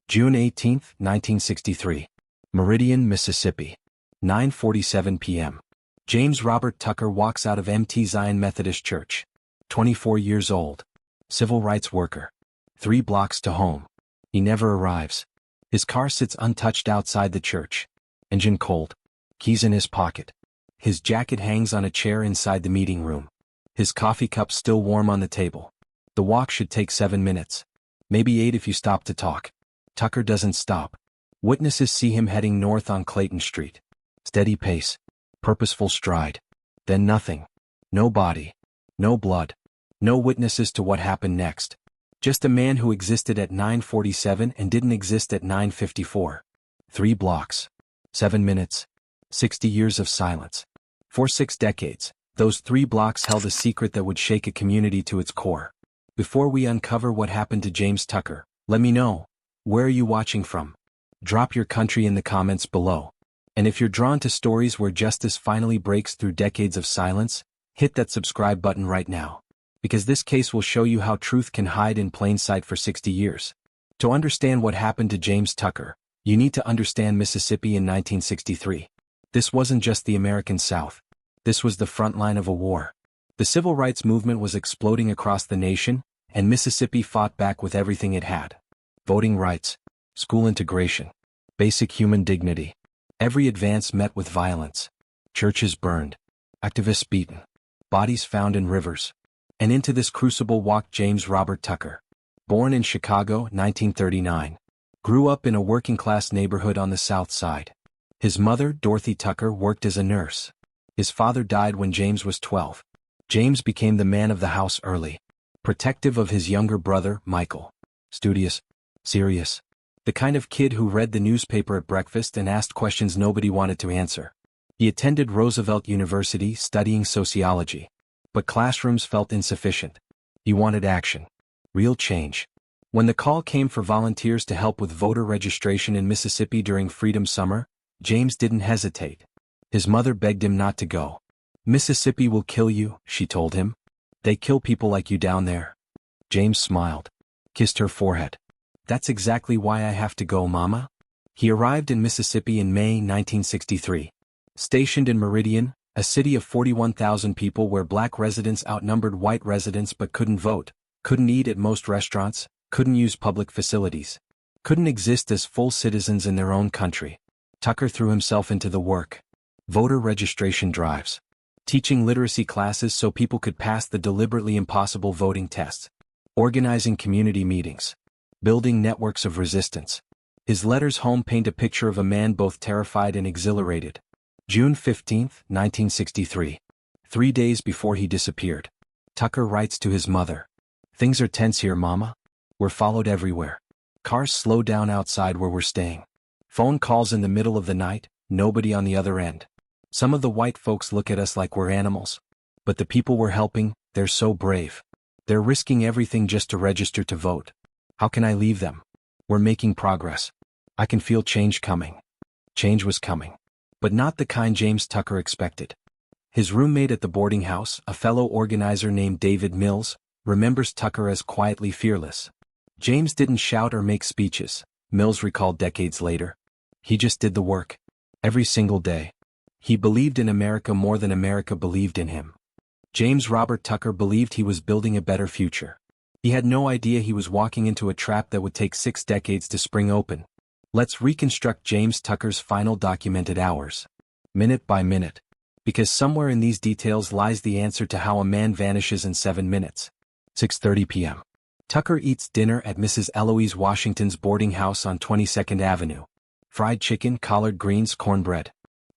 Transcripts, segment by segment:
June 18, 1963. Meridian, Mississippi. 9:47 p.m. James Robert Tucker walks out of Mt. Zion Methodist Church. 24 years old. Civil rights worker. 3 blocks to home. He never arrives. His car sits untouched outside the church. Engine cold. Keys in his pocket. His jacket hangs on a chair inside the meeting room. His coffee cup still warm on the table. The walk should take 7 minutes. Maybe 8 if you stop to talk. Tucker doesn't stop. Witnesses see him heading north on Clayton Street. Steady pace. Purposeful stride. Then nothing. No body. No blood. No witnesses to what happened next. Just a man who existed at 9:47 and didn't exist at 9:54. 3 blocks. 7 minutes. 60 years of silence. For 6 decades, those 3 blocks held a secret that would shake a community to its core. Before we uncover what happened to James Tucker, let me know, where are you watching from? Drop your country in the comments below. And if you're drawn to stories where justice finally breaks through decades of silence, hit that subscribe button right now. Because this case will show you how truth can hide in plain sight for 60 years. To understand what happened to James Tucker, you need to understand Mississippi in 1963. This wasn't just the American South. This was the front line of a war. The civil rights movement was exploding across the nation, and Mississippi fought back with everything it had. Voting rights, school integration, basic human dignity. Every advance met with violence. Churches burned. Activists beaten. Bodies found in rivers. And into this crucible walked James Robert Tucker. Born in Chicago, 1939. Grew up in a working-class neighborhood on the South Side. His mother, Dorothy Tucker, worked as a nurse. His father died when James was 12. James became the man of the house early. Protective of his younger brother, Michael. Studious. Serious. The kind of kid who read the newspaper at breakfast and asked questions nobody wanted to answer. He attended Roosevelt University studying sociology. But classrooms felt insufficient. He wanted action. Real change. When the call came for volunteers to help with voter registration in Mississippi during Freedom Summer, James didn't hesitate. His mother begged him not to go. "Mississippi will kill you," she told him. "They kill people like you down there." James smiled. Kissed her forehead. "That's exactly why I have to go, Mama." He arrived in Mississippi in May 1963. Stationed in Meridian, a city of 41,000 people where black residents outnumbered white residents but couldn't vote, couldn't eat at most restaurants, couldn't use public facilities, couldn't exist as full citizens in their own country. Tucker threw himself into the work. Voter registration drives. Teaching literacy classes so people could pass the deliberately impossible voting tests. Organizing community meetings. Building networks of resistance. His letters home paint a picture of a man both terrified and exhilarated. June 15, 1963. 3 days before he disappeared. Tucker writes to his mother. "Things are tense here, Mama. We're followed everywhere. Cars slow down outside where we're staying. Phone calls in the middle of the night, nobody on the other end. Some of the white folks look at us like we're animals. But the people we're helping, they're so brave. They're risking everything just to register to vote. How can I leave them? We're making progress. I can feel change coming." Change was coming. But not the kind James Tucker expected. His roommate at the boarding house, a fellow organizer named David Mills, remembers Tucker as quietly fearless. James didn't shout or make speeches, Mills recalled decades later. He just did the work. Every single day. He believed in America more than America believed in him. James Robert Tucker believed he was building a better future. He had no idea he was walking into a trap that would take 6 decades to spring open. Let's reconstruct James Tucker's final documented hours. Minute by minute. Because somewhere in these details lies the answer to how a man vanishes in 7 minutes. 6:30 p.m. Tucker eats dinner at Mrs. Eloise Washington's boarding house on 22nd Avenue. Fried chicken, collard greens, cornbread.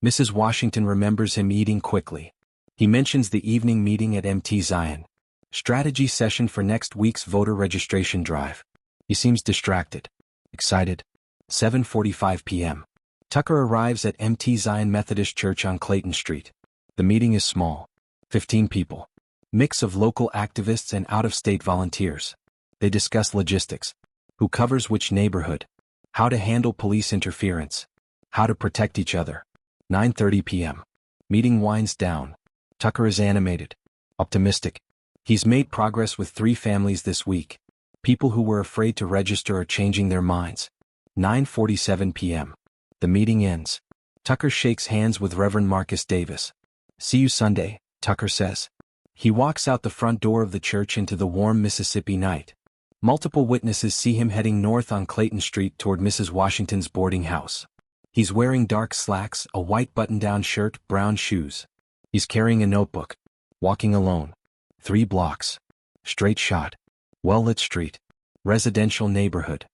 Mrs. Washington remembers him eating quickly. He mentions the evening meeting at Mt. Zion. Strategy session for next week's voter registration drive. He seems distracted. Excited. 7:45 p.m. Tucker arrives at Mt. Zion Methodist Church on Clayton Street. The meeting is small. 15 people. Mix of local activists and out-of-state volunteers. They discuss logistics. Who covers which neighborhood? How to handle police interference. How to protect each other. 9:30 p.m. Meeting winds down. Tucker is animated. Optimistic. He's made progress with 3 families this week. People who were afraid to register are changing their minds. 9:47 p.m. The meeting ends. Tucker shakes hands with Reverend Marcus Davis. "See you Sunday," Tucker says. He walks out the front door of the church into the warm Mississippi night. Multiple witnesses see him heading north on Clayton Street toward Mrs. Washington's boarding house. He's wearing dark slacks, a white button-down shirt, brown shoes. He's carrying a notebook. Walking alone. 3 blocks. Straight shot. Well-lit street. Residential neighborhood.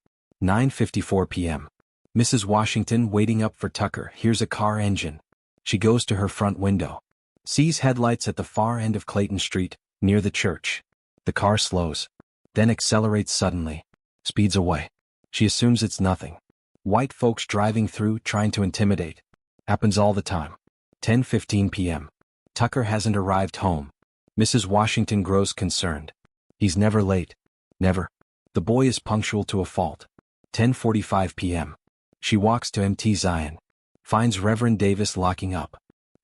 9:54 p.m. Mrs. Washington, waiting up for Tucker, hears a car engine. She goes to her front window. Sees headlights at the far end of Clayton Street, near the church. The car slows. Then accelerates suddenly. Speeds away. She assumes it's nothing. White folks driving through, trying to intimidate. Happens all the time. 10:15 p.m. Tucker hasn't arrived home. Mrs. Washington grows concerned. He's never late. Never. The boy is punctual to a fault. 10:45 p.m. She walks to MT Zion. Finds Reverend Davis locking up.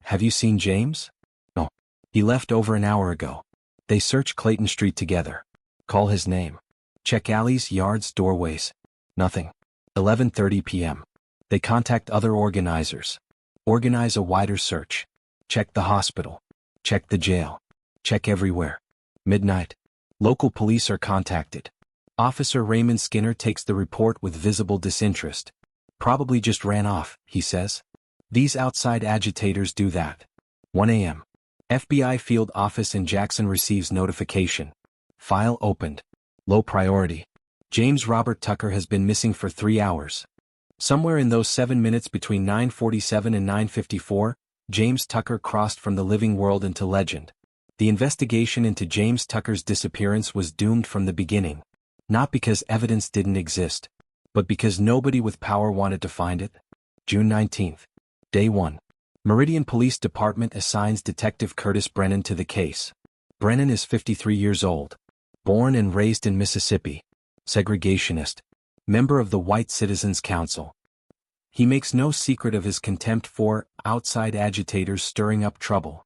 "Have you seen James?" "No. He left over an hour ago." They search Clayton Street together. Call his name. Check alleys, yards, doorways. Nothing. 11:30 p.m. They contact other organizers. Organize a wider search. Check the hospital. Check the jail. Check everywhere. Midnight. Local police are contacted. Officer Raymond Skinner takes the report with visible disinterest. "Probably just ran off," he says. "These outside agitators do that." 1 a.m. FBI field office in Jackson receives notification. File opened. Low priority. James Robert Tucker has been missing for 3 hours. Somewhere in those 7 minutes between 9:47 and 9:54, James Tucker crossed from the living world into legend. The investigation into James Tucker's disappearance was doomed from the beginning. Not because evidence didn't exist, but because nobody with power wanted to find it. June 19th. Day 1. Meridian Police Department assigns Detective Curtis Brennan to the case. Brennan is 53 years old. Born and raised in Mississippi. Segregationist. Member of the White Citizens Council. He makes no secret of his contempt for outside agitators stirring up trouble.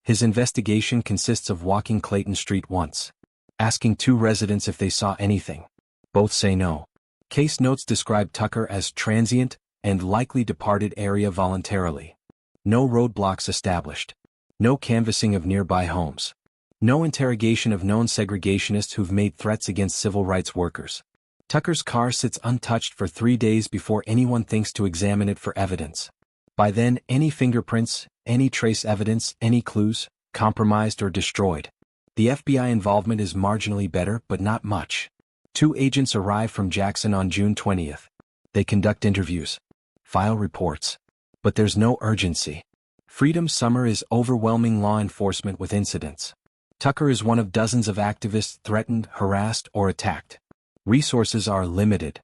His investigation consists of walking Clayton Street once. Asking 2 residents if they saw anything. Both say no. Case notes describe Tucker as transient and likely departed area voluntarily. No roadblocks established. No canvassing of nearby homes. No interrogation of known segregationists who've made threats against civil rights workers. Tucker's car sits untouched for 3 days before anyone thinks to examine it for evidence. By then, any fingerprints, any trace evidence, any clues, compromised or destroyed. The FBI involvement is marginally better, but not much. 2 agents arrive from Jackson on June 20th. They conduct interviews. File reports. But there's no urgency. Freedom Summer is overwhelming law enforcement with incidents. Tucker is one of dozens of activists threatened, harassed, or attacked. Resources are limited.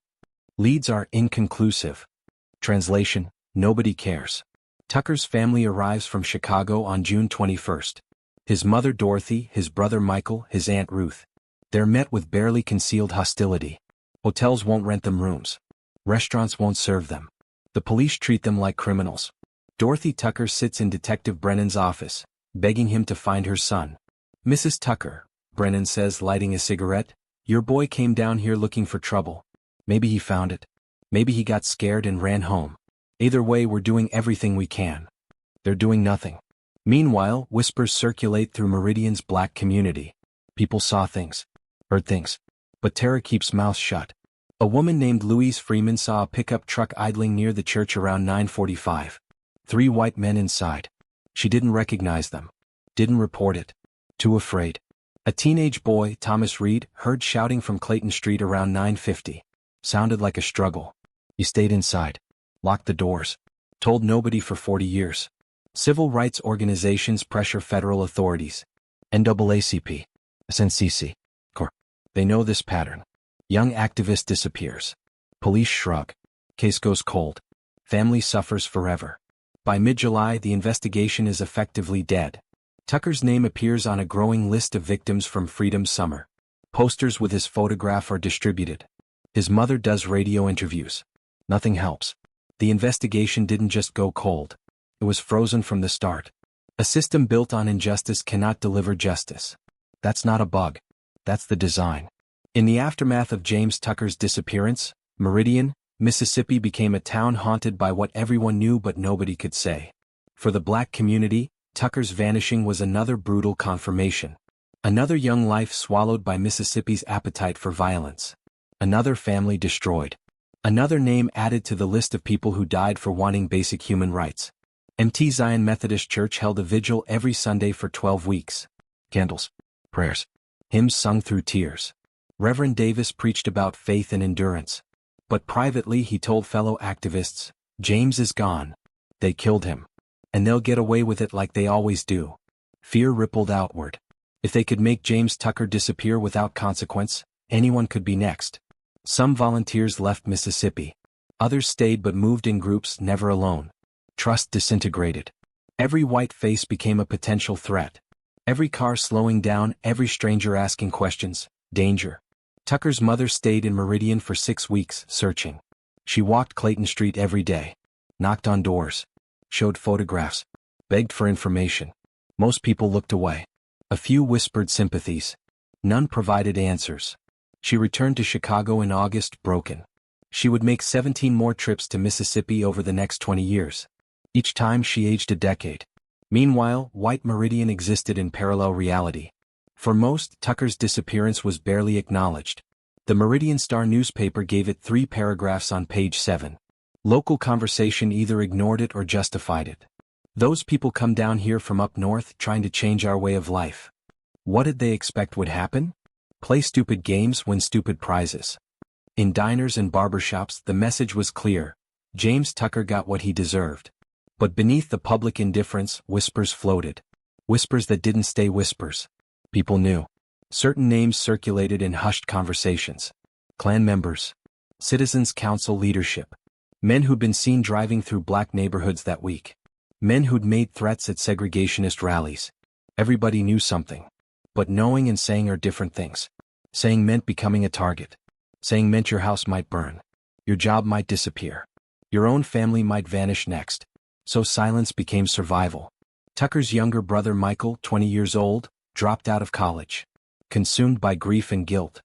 Leads are inconclusive. Translation: nobody cares. Tucker's family arrives from Chicago on June 21st. His mother Dorothy, his brother Michael, his aunt Ruth. They're met with barely concealed hostility. Hotels won't rent them rooms. Restaurants won't serve them. The police treat them like criminals. Dorothy Tucker sits in Detective Brennan's office, begging him to find her son. "Mrs. Tucker," Brennan says, lighting a cigarette, "your boy came down here looking for trouble. Maybe he found it. Maybe he got scared and ran home. Either way, we're doing everything we can." They're doing nothing. Meanwhile, whispers circulate through Meridian's black community. People saw things, heard things, but terror keeps mouths shut. A woman named Louise Freeman saw a pickup truck idling near the church around 9:45. 3 white men inside. She didn't recognize them. Didn't report it. Too afraid. A teenage boy, Thomas Reed, heard shouting from Clayton Street around 9:50. Sounded like a struggle. He stayed inside. Locked the doors. Told nobody for 40 years. Civil rights organizations pressure federal authorities. NAACP. SNCC. Corps. They know this pattern. Young activist disappears. Police shrug. Case goes cold. Family suffers forever. By mid-July, the investigation is effectively dead. Tucker's name appears on a growing list of victims from Freedom Summer. Posters with his photograph are distributed. His mother does radio interviews. Nothing helps. The investigation didn't just go cold. It was frozen from the start. A system built on injustice cannot deliver justice. That's not a bug. That's the design. In the aftermath of James Tucker's disappearance, Meridian, Mississippi became a town haunted by what everyone knew but nobody could say. For the black community, Tucker's vanishing was another brutal confirmation. Another young life swallowed by Mississippi's appetite for violence. Another family destroyed. Another name added to the list of people who died for wanting basic human rights. Mt. Zion Methodist Church held a vigil every Sunday for 12 weeks. Candles, prayers, hymns sung through tears. Reverend Davis preached about faith and endurance. But privately he told fellow activists, "James is gone. They killed him. And they'll get away with it like they always do." Fear rippled outward. If they could make James Tucker disappear without consequence, anyone could be next. Some volunteers left Mississippi. Others stayed but moved in groups, never alone. Trust disintegrated. Every white face became a potential threat. Every car slowing down, every stranger asking questions. Danger. Tucker's mother stayed in Meridian for 6 weeks, searching. She walked Clayton Street every day. Knocked on doors. Showed photographs. Begged for information. Most people looked away. A few whispered sympathies. None provided answers. She returned to Chicago in August, broken. She would make 17 more trips to Mississippi over the next 20 years. Each time she aged a decade. Meanwhile, white Meridian existed in parallel reality. For most, Tucker's disappearance was barely acknowledged. The Meridian Star newspaper gave it 3 paragraphs on page 7. Local conversation either ignored it or justified it. Those people come down here from up north trying to change our way of life. What did they expect would happen? Play stupid games, win stupid prizes. In diners and barbershops, the message was clear. James Tucker got what he deserved. But beneath the public indifference, whispers floated. Whispers that didn't stay whispers. People knew. Certain names circulated in hushed conversations. Klan members. Citizens Council leadership. Men who'd been seen driving through black neighborhoods that week. Men who'd made threats at segregationist rallies. Everybody knew something. But knowing and saying are different things. Saying meant becoming a target. Saying meant your house might burn. Your job might disappear. Your own family might vanish next. So silence became survival. Tucker's younger brother Michael, 20 years old, dropped out of college. Consumed by grief and guilt.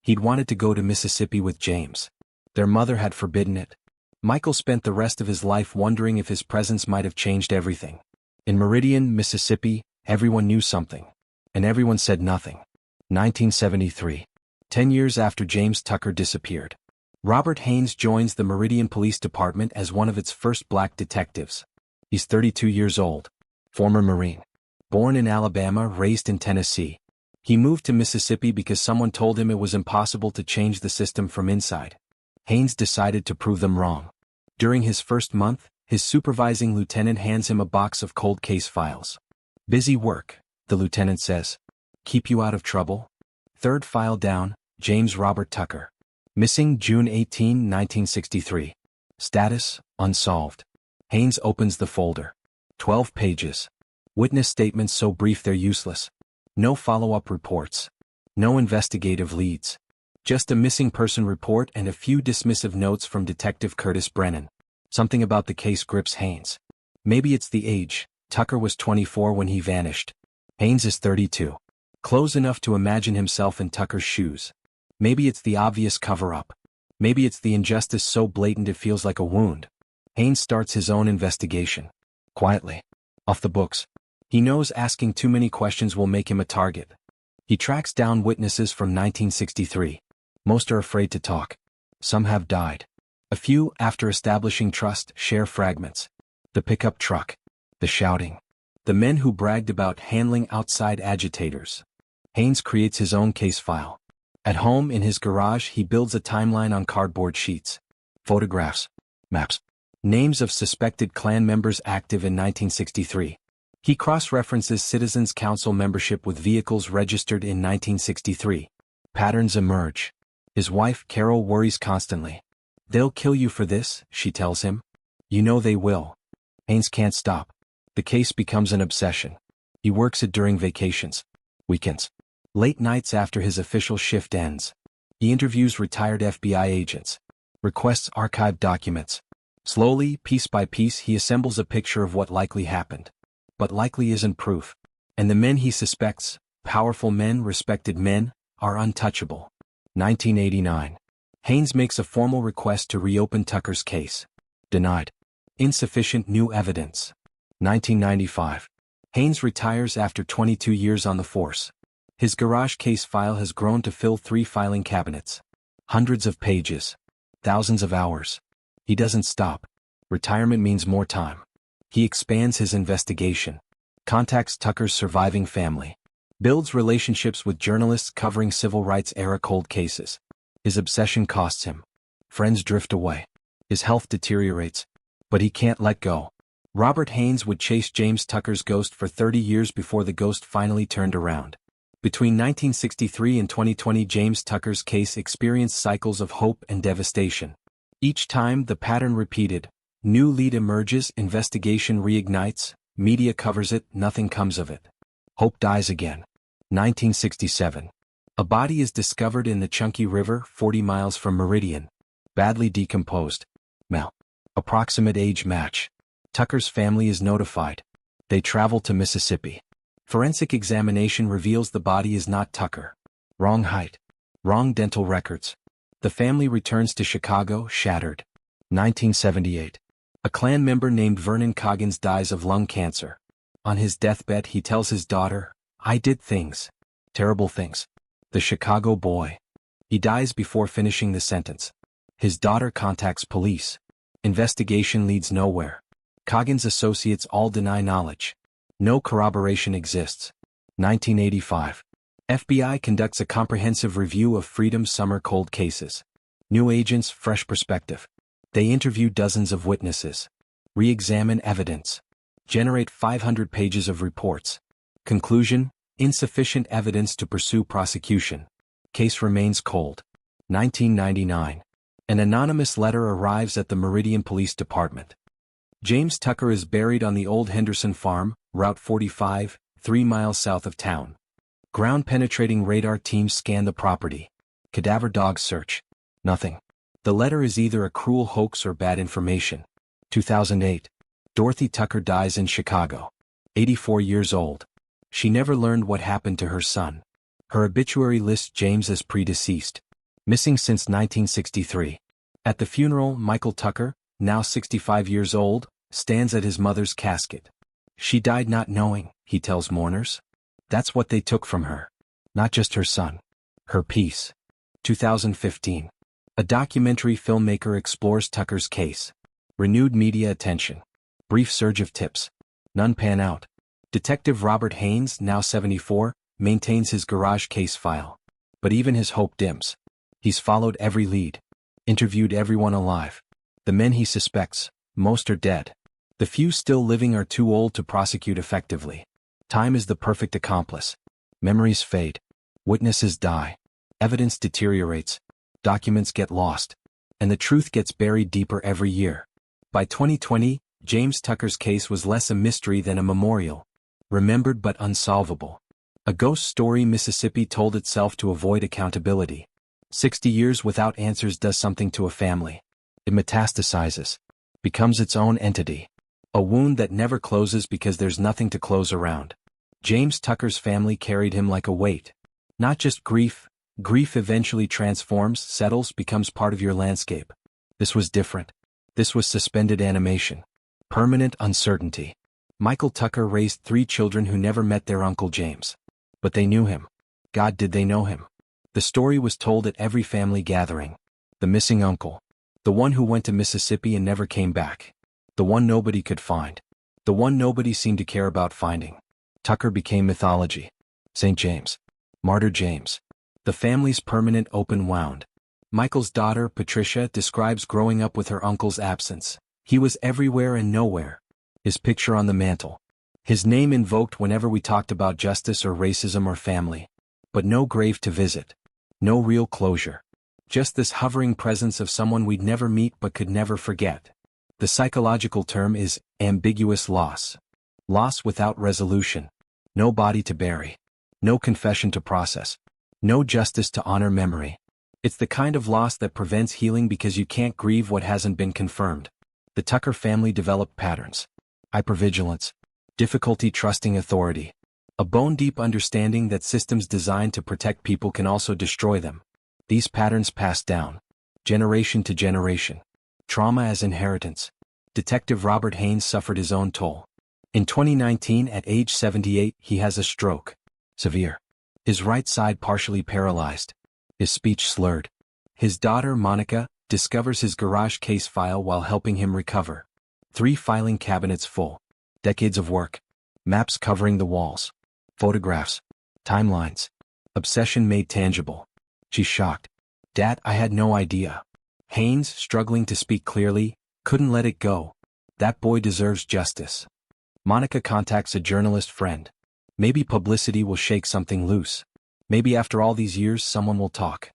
He'd wanted to go to Mississippi with James. Their mother had forbidden it. Michael spent the rest of his life wondering if his presence might have changed everything. In Meridian, Mississippi, everyone knew something. And everyone said nothing. 1973. 10 years after James Tucker disappeared. Robert Haynes joins the Meridian Police Department as one of its first black detectives. He's 32 years old. Former Marine. Born in Alabama, raised in Tennessee. He moved to Mississippi because someone told him it was impossible to change the system from inside. Haynes decided to prove them wrong. During his first month, his supervising lieutenant hands him a box of cold case files. "Busy work," the lieutenant says. "Keep you out of trouble?" Third file down, James Robert Tucker. Missing June 18, 1963. Status, unsolved. Haynes opens the folder. 12 pages. Witness statements so brief they're useless. No follow-up reports. No investigative leads. Just a missing person report and a few dismissive notes from Detective Curtis Brennan. Something about the case grips Haynes. Maybe it's the age. Tucker was 24 when he vanished. Haynes is 32. Close enough to imagine himself in Tucker's shoes. Maybe it's the obvious cover-up. Maybe it's the injustice so blatant it feels like a wound. Haynes starts his own investigation. Quietly. Off the books. He knows asking too many questions will make him a target. He tracks down witnesses from 1963. Most are afraid to talk. Some have died. A few, after establishing trust, share fragments. The pickup truck. The shouting. The men who bragged about handling outside agitators. Haynes creates his own case file. At home in his garage he builds a timeline on cardboard sheets. Photographs. Maps. Names of suspected Klan members active in 1963. He cross-references Citizens Council membership with vehicles registered in 1963. Patterns emerge. His wife, Carol, worries constantly. "They'll kill you for this," she tells him. "You know they will." Haynes can't stop. The case becomes an obsession. He works it during vacations. Weekends. Late nights after his official shift ends. He interviews retired FBI agents. Requests archived documents. Slowly, piece by piece, he assembles a picture of what likely happened. But likely isn't proof. And the men he suspects, powerful men, respected men, are untouchable. 1989. Haynes makes a formal request to reopen Tucker's case. Denied. Insufficient new evidence. 1995. Haynes retires after 22 years on the force. His garage case file has grown to fill 3 filing cabinets. Hundreds of pages. Thousands of hours. He doesn't stop. Retirement means more time. He expands his investigation. Contacts Tucker's surviving family. Builds relationships with journalists covering civil rights-era cold cases. His obsession costs him. Friends drift away. His health deteriorates. But he can't let go. Robert Haynes would chase James Tucker's ghost for 30 years before the ghost finally turned around. Between 1963 and 2020, James Tucker's case experienced cycles of hope and devastation. Each time, the pattern repeated. New lead emerges, investigation reignites, media covers it, nothing comes of it. Hope dies again. 1967. A body is discovered in the Chunky River, 40 miles from Meridian. Badly decomposed. Male. Approximate age match. Tucker's family is notified. They travel to Mississippi. Forensic examination reveals the body is not Tucker. Wrong height. Wrong dental records. The family returns to Chicago, shattered. 1978. A Klan member named Vernon Coggins dies of lung cancer. On his deathbed, he tells his daughter, "I did things. Terrible things." The Chicago boy. He dies before finishing the sentence. His daughter contacts police. Investigation leads nowhere. Coggins' associates all deny knowledge. No corroboration exists. 1985. FBI conducts a comprehensive review of Freedom's summer cold cases. New agents, fresh perspective. They interview dozens of witnesses. Re-examine evidence. Generate 500 pages of reports. Conclusion: insufficient evidence to pursue prosecution. Case remains cold. 1999. An anonymous letter arrives at the Meridian Police Department. James Tucker is buried on the old Henderson farm, Route 45, 3 miles south of town. Ground-penetrating radar teams scan the property. Cadaver dogs search. Nothing. The letter is either a cruel hoax or bad information. 2008. Dorothy Tucker dies in Chicago. 84 years old. She never learned what happened to her son. Her obituary lists James as predeceased. Missing since 1963. At the funeral, Michael Tucker, now 65 years old, stands at his mother's casket. She died not knowing, he tells mourners. That's what they took from her. Not just her son. Her peace. 2015. A documentary filmmaker explores Tucker's case. Renewed media attention. Brief surge of tips. None pan out. Detective Robert Haynes, now 74, maintains his garage case file. But even his hope dims. He's followed every lead. Interviewed everyone alive. The men he suspects, most are dead. The few still living are too old to prosecute effectively. Time is the perfect accomplice. Memories fade. Witnesses die. Evidence deteriorates. Documents get lost. And the truth gets buried deeper every year. By 2020, James Tucker's case was less a mystery than a memorial. Remembered but unsolvable. A ghost story Mississippi told itself to avoid accountability. 60 years without answers does something to a family. It metastasizes. Becomes its own entity. A wound that never closes because there's nothing to close around. James Tucker's family carried him like a weight. Not just grief. Grief eventually transforms, settles, becomes part of your landscape. This was different. This was suspended animation. Permanent uncertainty. Michael Tucker raised 3 children who never met their Uncle James. But they knew him. God, did they know him? The story was told at every family gathering. The missing uncle. The one who went to Mississippi and never came back. The one nobody could find. The one nobody seemed to care about finding. Tucker became mythology. St. James. Martyr James. The family's permanent open wound. Michael's daughter, Patricia, describes growing up with her uncle's absence. He was everywhere and nowhere. His picture on the mantle. His name invoked whenever we talked about justice or racism or family. But no grave to visit. No real closure. Just this hovering presence of someone we'd never meet but could never forget. The psychological term is ambiguous loss. Loss without resolution. No body to bury. No confession to process. No justice to honor memory. It's the kind of loss that prevents healing because you can't grieve what hasn't been confirmed. The Tucker family developed patterns. Hypervigilance. Difficulty trusting authority. A bone-deep understanding that systems designed to protect people can also destroy them. These patterns passed down. Generation to generation. Trauma as inheritance. Detective Robert Haynes suffered his own toll. In 2019, at age 78, he has a stroke. Severe. His right side partially paralyzed. His speech slurred. His daughter, Monica, discovers his garage case file while helping him recover. 3 filing cabinets full. Decades of work. Maps covering the walls. Photographs. Timelines. Obsession made tangible. She's shocked. Dad, I had no idea. Haynes, struggling to speak clearly, couldn't let it go. That boy deserves justice. Monica contacts a journalist friend. Maybe publicity will shake something loose. Maybe after all these years someone will talk.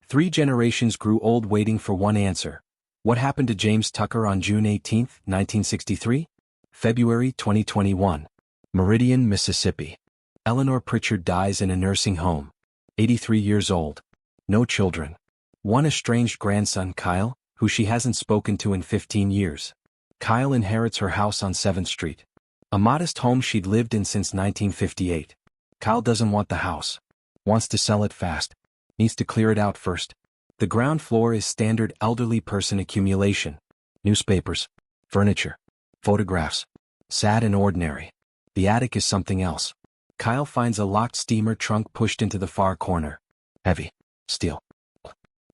3 generations grew old waiting for one answer. What happened to James Tucker on June 18, 1963? February 2021. Meridian, Mississippi. Eleanor Pritchard dies in a nursing home. 83 years old. No children. One estranged grandson, Kyle, who she hasn't spoken to in 15 years. Kyle inherits her house on 7th Street. A modest home she'd lived in since 1958. Kyle doesn't want the house. Wants to sell it fast. Needs to clear it out first. The ground floor is standard elderly person accumulation. Newspapers. Furniture. Photographs. Sad and ordinary. The attic is something else. Kyle finds a locked steamer trunk pushed into the far corner. Heavy. Steel.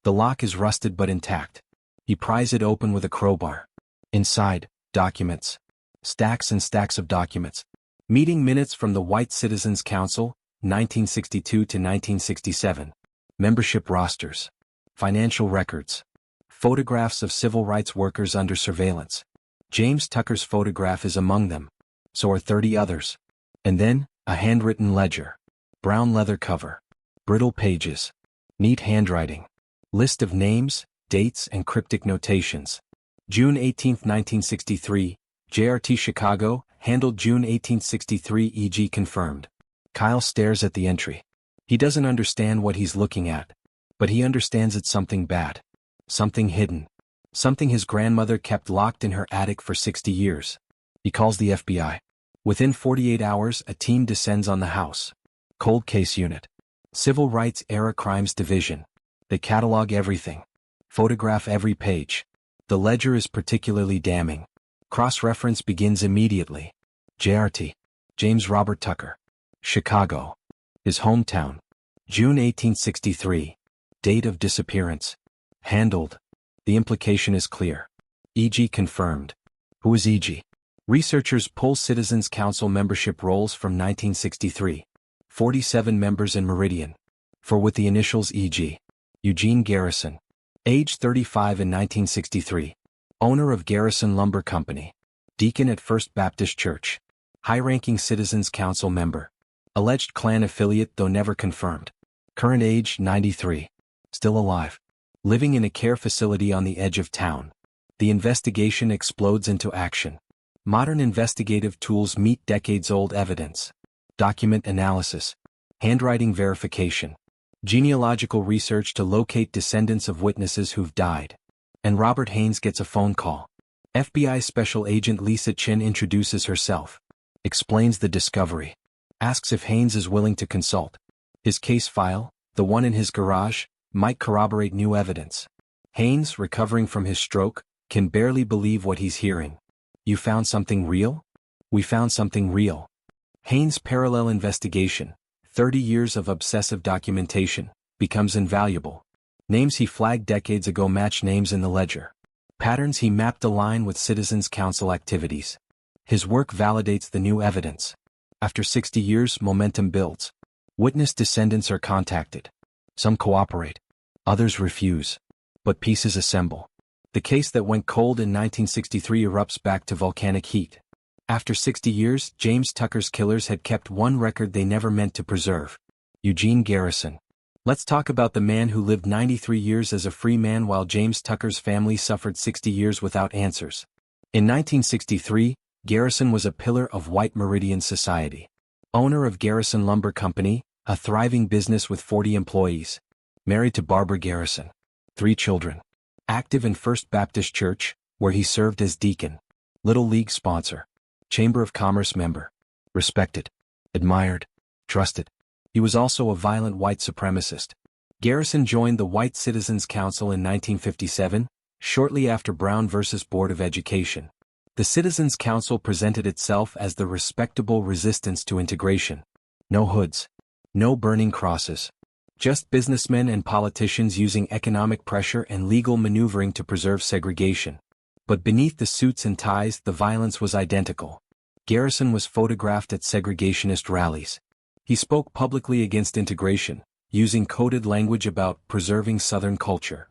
The lock is rusted but intact. He pries it open with a crowbar. Inside, documents. Stacks and stacks of documents. Meeting minutes from the White Citizens Council, 1962 to 1967. Membership rosters. Financial records. Photographs of civil rights workers under surveillance. James Tucker's photograph is among them. So are 30 others. And then, a handwritten ledger. Brown leather cover. Brittle pages. Neat handwriting. List of names, dates, and cryptic notations. June 18, 1963, JRT Chicago, handled June 1863 EG confirmed. Kyle stares at the entry. He doesn't understand what he's looking at. But he understands it's something bad. Something hidden. Something his grandmother kept locked in her attic for 60 years. He calls the FBI. Within 48 hours, a team descends on the house. Cold Case Unit. Civil Rights Era Crimes Division. They catalog everything. Photograph every page. The ledger is particularly damning. Cross-reference begins immediately. JRT. James Robert Tucker. Chicago. His hometown. June 1863. Date of disappearance. Handled. The implication is clear. EG confirmed. Who is EG? Researchers pull Citizens Council membership rolls from 1963. 47 members in Meridian. For with the initials EG. Eugene Garrison. Age 35 in 1963. Owner of Garrison Lumber Company. Deacon at First Baptist Church. High-ranking Citizens Council member. Alleged Klan affiliate though never confirmed. Current age 93. Still alive. Living in a care facility on the edge of town. The investigation explodes into action. Modern investigative tools meet decades-old evidence. Document analysis. Handwriting verification. Genealogical research to locate descendants of witnesses who've died. And Robert Haynes gets a phone call. FBI Special Agent Lisa Chin introduces herself. Explains the discovery. Asks if Haynes is willing to consult. His case file, the one in his garage, might corroborate new evidence. Haynes, recovering from his stroke, can barely believe what he's hearing. You found something real? We found something real. Haynes' parallel investigation, 30 years of obsessive documentation, becomes invaluable. Names he flagged decades ago match names in the ledger. Patterns he mapped align with Citizens Council activities. His work validates the new evidence. After 60 years, momentum builds. Witness descendants are contacted. Some cooperate. Others refuse. But pieces assemble. The case that went cold in 1963 erupts back to volcanic heat. After 60 years, James Tucker's killers had kept one record they never meant to preserve. Eugene Garrison. Let's talk about the man who lived 93 years as a free man while James Tucker's family suffered 60 years without answers. In 1963, Garrison was a pillar of white Meridian society. Owner of Garrison Lumber Company, a thriving business with 40 employees. Married to Barbara Garrison. 3 children. Active in First Baptist Church, where he served as deacon. Little League sponsor. Chamber of Commerce member. Respected. Admired. Trusted. He was also a violent white supremacist. Garrison joined the White Citizens Council in 1957, shortly after Brown v. Board of Education. The Citizens Council presented itself as the respectable resistance to integration. No hoods. No burning crosses. Just businessmen and politicians using economic pressure and legal maneuvering to preserve segregation. But beneath the suits and ties, the violence was identical. Garrison was photographed at segregationist rallies. He spoke publicly against integration, using coded language about preserving Southern culture.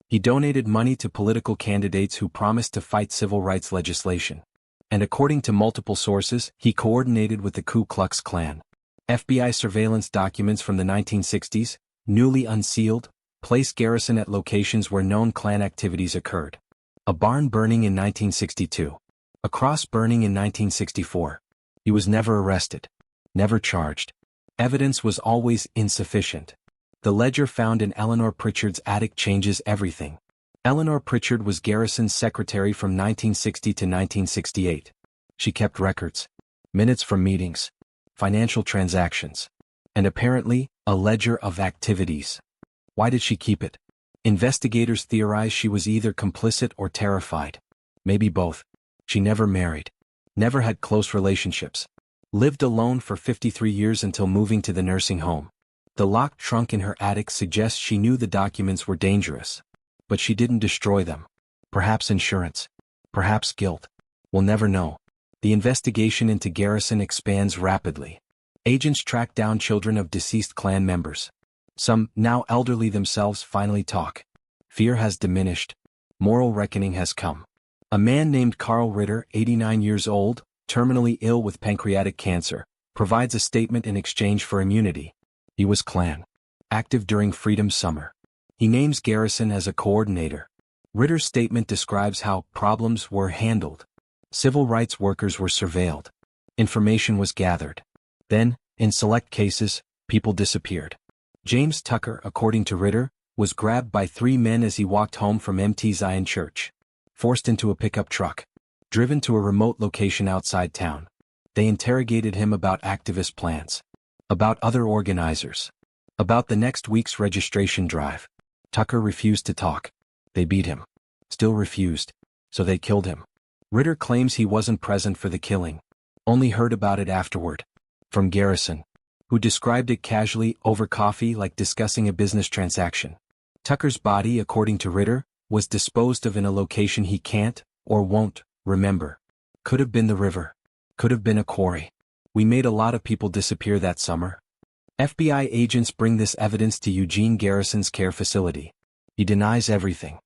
He donated money to political candidates who promised to fight civil rights legislation. And according to multiple sources, he coordinated with the Ku Klux Klan. FBI surveillance documents from the 1960s, newly unsealed, placed Garrison at locations where known Klan activities occurred. A barn burning in 1962. A cross burning in 1964. He was never arrested. Never charged. Evidence was always insufficient. The ledger found in Eleanor Pritchard's attic changes everything. Eleanor Pritchard was Garrison's secretary from 1960 to 1968. She kept records. Minutes from meetings. Financial transactions. And apparently, a ledger of activities. Why did she keep it? Investigators theorize she was either complicit or terrified. Maybe both. She never married. Never had close relationships. Lived alone for 53 years until moving to the nursing home. The locked trunk in her attic suggests she knew the documents were dangerous. But she didn't destroy them. Perhaps insurance. Perhaps guilt. We'll never know. The investigation into Garrison expands rapidly. Agents track down children of deceased Klan members. Some, now elderly themselves, finally talk. Fear has diminished. Moral reckoning has come. A man named Carl Ritter, 89 years old, terminally ill with pancreatic cancer, provides a statement in exchange for immunity. He was Klan. Active during Freedom Summer. He names Garrison as a coordinator. Ritter's statement describes how problems were handled. Civil rights workers were surveilled. Information was gathered. Then, in select cases, people disappeared. James Tucker, according to Ritter, was grabbed by 3 men as he walked home from Mt. Zion Church. Forced into a pickup truck. Driven to a remote location outside town. They interrogated him about activist plans. About other organizers. About the next week's registration drive. Tucker refused to talk. They beat him. Still refused. So they killed him. Ritter claims he wasn't present for the killing. Only heard about it afterward. From Garrison, who described it casually over coffee like discussing a business transaction. Tucker's body, according to Ritter, was disposed of in a location he can't, or won't, remember. Could have been the river. Could have been a quarry. We made a lot of people disappear that summer. FBI agents bring this evidence to Eugene Garrison's care facility. He denies everything.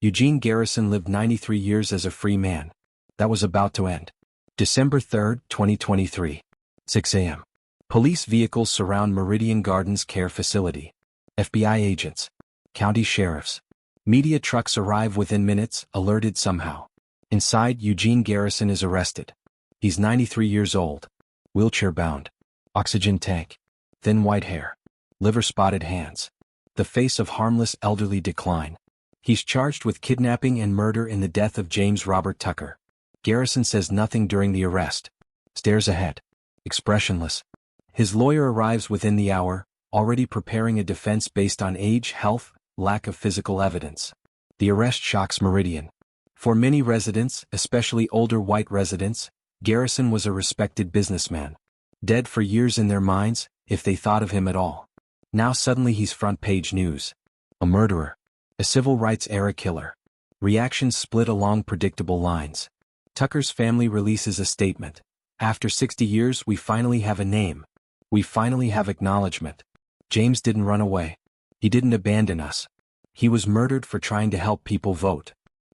Eugene Garrison lived 93 years as a free man. That was about to end. December 3, 2023. 6 a.m. Police vehicles surround Meridian Gardens Care Facility. FBI agents. County sheriffs. Media trucks arrive within minutes, alerted somehow. Inside, Eugene Garrison is arrested. He's 93 years old. Wheelchair-bound. Oxygen tank. Thin white hair. Liver-spotted hands. The face of harmless elderly decline. He's charged with kidnapping and murder in the death of James Robert Tucker. Garrison says nothing during the arrest. Stares ahead. Expressionless. His lawyer arrives within the hour, already preparing a defense based on age, health, lack of physical evidence. The arrest shocks Meridian. For many residents, especially older white residents, Garrison was a respected businessman. Dead for years in their minds, if they thought of him at all. Now suddenly he's front-page news. A murderer. A civil rights-era killer. Reactions split along predictable lines. Tucker's family releases a statement. After 60 years, we finally have a name. We finally have acknowledgement. James didn't run away. He didn't abandon us. He was murdered for trying to help people vote.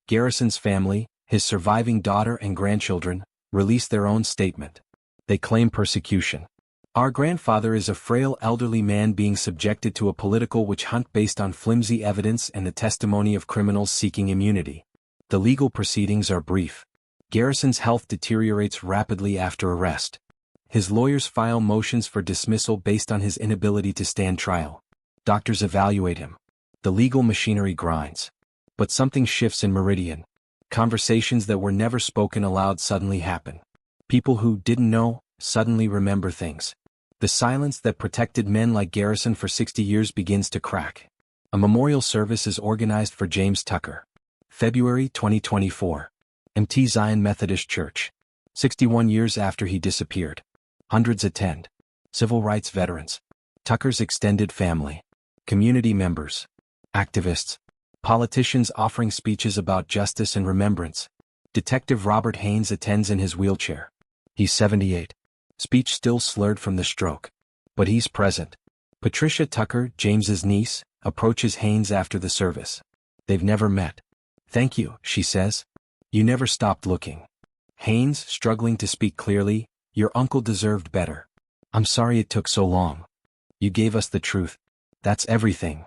Garrison's family, his surviving daughter and grandchildren, released their own statement. They claim persecution. Our grandfather is a frail elderly man being subjected to a political witch hunt based on flimsy evidence and the testimony of criminals seeking immunity. The legal proceedings are brief. Garrison's health deteriorates rapidly after arrest. His lawyers file motions for dismissal based on his inability to stand trial. Doctors evaluate him. The legal machinery grinds. But something shifts in Meridian. Conversations that were never spoken aloud suddenly happen. People who didn't know, suddenly remember things. The silence that protected men like Garrison for 60 years begins to crack. A memorial service is organized for James Tucker. February 2024. Mt. Zion Methodist Church. 61 years after he disappeared. Hundreds attend. Civil rights veterans. Tucker's extended family. Community members. Activists. Politicians offering speeches about justice and remembrance. Detective Robert Haynes attends in his wheelchair. He's 78. Speech still slurred from the stroke. But he's present. Patricia Tucker, James's niece, approaches Haynes after the service. They've never met. "Thank you," she says. "You never stopped looking." Haynes, struggling to speak clearly, "Your uncle deserved better. I'm sorry it took so long. You gave us the truth. That's everything."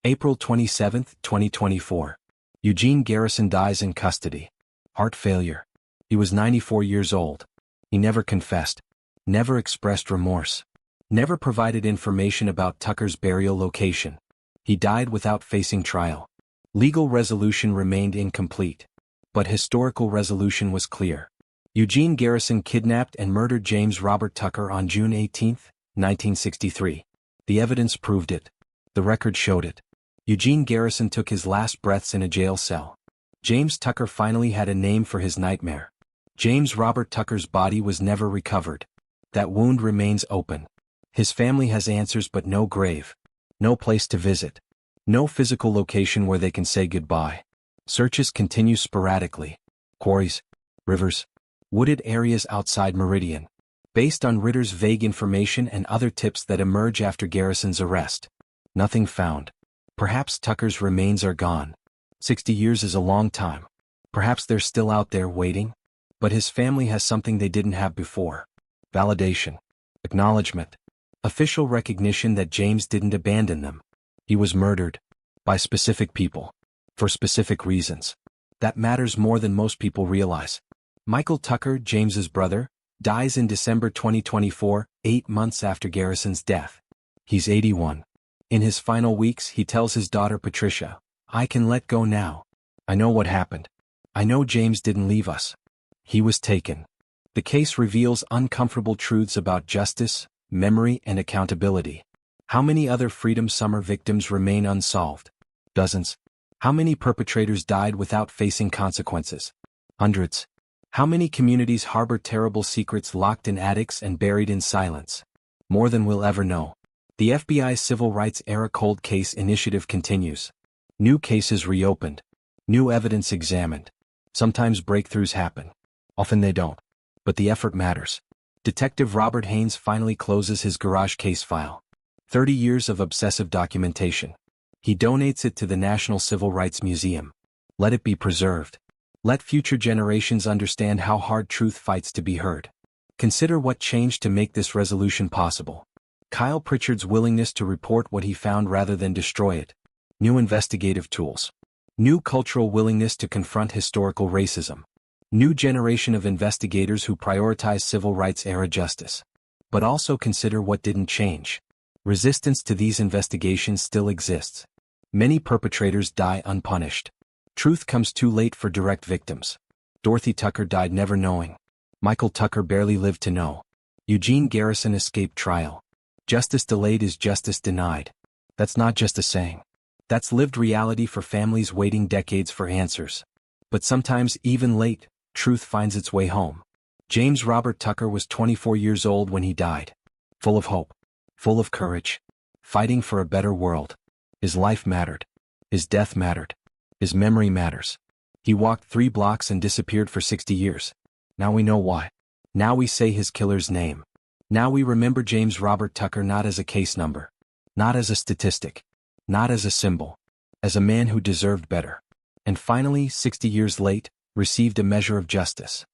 April 27, 2024. Eugene Garrison dies in custody. Heart failure. He was 94 years old. He never confessed. Never expressed remorse. Never provided information about Tucker's burial location. He died without facing trial. Legal resolution remained incomplete. But historical resolution was clear. Eugene Garrison kidnapped and murdered James Robert Tucker on June 18, 1963. The evidence proved it. The record showed it. Eugene Garrison took his last breaths in a jail cell. James Tucker finally had a name for his nightmare. James Robert Tucker's body was never recovered. That wound remains open. His family has answers but no grave. No place to visit. No physical location where they can say goodbye. Searches continue sporadically. Quarries, rivers, wooded areas outside Meridian. Based on Ritter's vague information and other tips that emerge after Garrison's arrest. Nothing found. Perhaps Tucker's remains are gone. 60 years is a long time. Perhaps they're still out there waiting. But his family has something they didn't have before. Validation. Acknowledgement. Official recognition that James didn't abandon them. He was murdered. By specific people. For specific reasons. That matters more than most people realize. Michael Tucker, James's brother, dies in December 2024, 8 months after Garrison's death. He's 81. In his final weeks, he tells his daughter Patricia, "I can let go now. I know what happened. I know James didn't leave us. He was taken." The case reveals uncomfortable truths about justice, memory, and accountability. How many other Freedom Summer victims remain unsolved? Dozens. How many perpetrators died without facing consequences? Hundreds. How many communities harbor terrible secrets locked in attics and buried in silence? More than we'll ever know. The FBI's Civil Rights Era Cold Case Initiative continues. New cases reopened. New evidence examined. Sometimes breakthroughs happen. Often they don't. But the effort matters. Detective Robert Haynes finally closes his garage case file. 30 years of obsessive documentation. He donates it to the National Civil Rights Museum. Let it be preserved. Let future generations understand how hard truth fights to be heard. Consider what changed to make this resolution possible. Kyle Pritchard's willingness to report what he found rather than destroy it. New investigative tools. New cultural willingness to confront historical racism. New generation of investigators who prioritize civil rights era justice. But also consider what didn't change. Resistance to these investigations still exists. Many perpetrators die unpunished. Truth comes too late for direct victims. Dorothy Tucker died never knowing. Michael Tucker barely lived to know. Eugene Garrison escaped trial. Justice delayed is justice denied. That's not just a saying. That's lived reality for families waiting decades for answers. But sometimes, even late, truth finds its way home. James Robert Tucker was 24 years old when he died. Full of hope. Full of courage. Fighting for a better world. His life mattered. His death mattered. His memory matters. He walked 3 blocks and disappeared for 60 years. Now we know why. Now we say his killer's name. Now we remember James Robert Tucker not as a case number. Not as a statistic. Not as a symbol. As a man who deserved better. And finally, 60 years late, received a measure of justice.